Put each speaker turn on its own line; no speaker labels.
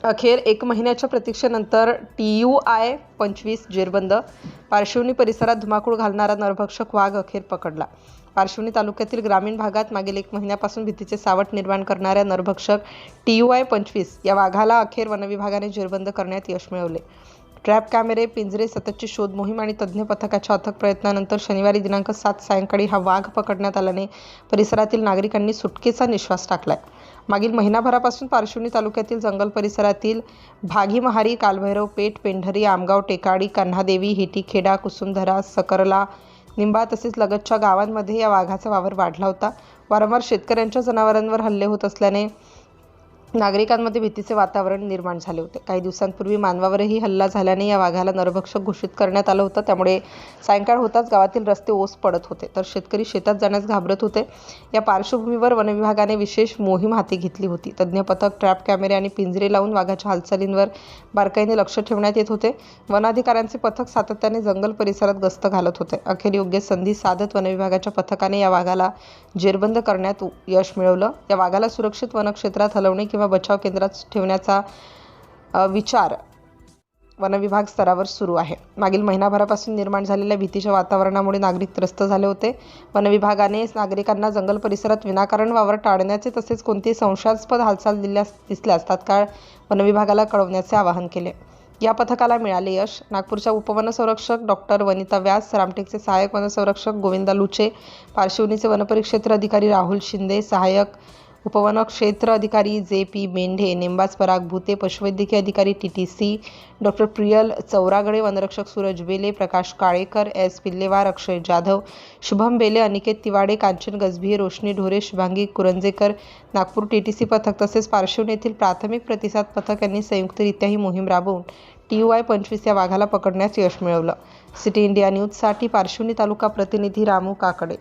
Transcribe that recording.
अखेर 1 महिन्याच्या प्रतीक्षेनंतर TUI 25 जेरबंद. पारशिवनी परिसरात धुमाकूळ घालणारा नरभक्षक वाघ अखेर पकडला. पारशिवनी तालुक्यातील ग्रामीण भागात मागील 1 महिन्यापासून भीतीचे सावट निर्माण करणाऱ्या नरभक्षक TUI 25 या वाघाला अखेर वनविभागाने जेरबंद करण्यात यश मिळवले. ट्रॅप कॅमेरे, पिंजरे, सततची शोध मोहीम आणि तज्ज्ञ पथकाच्या अथक प्रयत्नानंतर शनिवारी दिनांक 7 सायंकाळी हा वाघ पकडण्यात आल्याने परिसरातील नागरिकांनी सुटकेचा निश्वास टाकलाय. मागील महिनाभरापासून पारशिवनी तालुक्यातील जंगल परिसरातील भागीमहारी, कालभैरव पेठ, पेंढरी, आमगाव, टेकाडी, कन्हादेवी, हिटीखेडा, कुसुमधरा, सकरला, निंबा तसेच लगतच्या गावांमध्ये या वाघाचा वावर वाढला होता. वारंवार शेतकऱ्यांच्या जनावरांवर हल्ले होत असल्याने नागरिकांमध्ये भीतीचे वातावरण निर्माण झाले होते. काही दिवसांपूर्वी मानवावरही हल्ला झाल्याने या वाघाला नरभक्षक घोषित करण्यात आलं होतं. त्यामुळे सायंकाळ होताच गावातील रस्ते ओस पडत होते, तर शेतकरी शेतात जाण्यास घाबरत होते. या पार्श्वभूमीवर वनविभागाने विशेष मोहीम हाती घेतली होती. तज्ज्ञ पथक, ट्रॅप कॅमेरे आणि पिंजरे लावून वाघाच्या हालचालींवर बारकाईने लक्ष ठेवण्यात येत होते. वनाधिकाऱ्यांचे पथक सातत्याने जंगल परिसरात गस्त घालत होते. अखेर योग्य संधी साधत वनविभागाच्या पथकाने या वाघाला जेरबंद करण्यात यश मिळवलं. या वाघाला सुरक्षित वनक्षेत्रात हलवणे किंवा बचाव केंद्रात ठेवण्याचा विचार वनविभाग स्तरावर सुरू आहे. मागील महिनाभरापासून निर्माण झालेल्या भीतीच्या वातावरणामुळे नागरिक त्रस्त झाले होते. वनविभागाने नागरिकांना जंगल परिसरात विनाकारण वावर टाळण्याचे तसेच कोणतीही संशयास्पद हालचाल दिसल्यास तात्काळ वनविभागाला कळवण्याचे आवाहन केले. या पथकाला मिळाले यश. नागपूरच्या उपवनसंरक्षक डॉ. वनिता व्यास, रामटेकचे सहाय्यक वनसंरक्षक गोविंदा लुचे, पारशिवनीचे वनपरिक्षेत्र अधिकारी राहुल शिंदे, सहाय्यक उपवनक्षेत्र अधिकारी JP मेंढे, निंबाज पराग भूते, पशुवैद्यकीय अधिकारी TTC डॉ. प्रियल चौरागडे, वनरक्षक सूरज बेले, प्रकाश काळेकर, S पिल्लेवार, अक्षय जाधव, शुभम बेले, अनिकेत तिवाडे, कांचन गजभिये, रोशनी ढोरे, शुभांगी कुरंजेकर, नागपूर TTC पथक तसेच पारशिवनी येथील प्राथमिक प्रतिसाद पथक यांनी संयुक्तरित्या ही मोहीम राबवून TUI 25 या वाघाला पकडण्यास यश मिळवलं. सिटी इंडिया न्यूजसाठी पारशिवनी तालुका प्रतिनिधी रामू काकडे.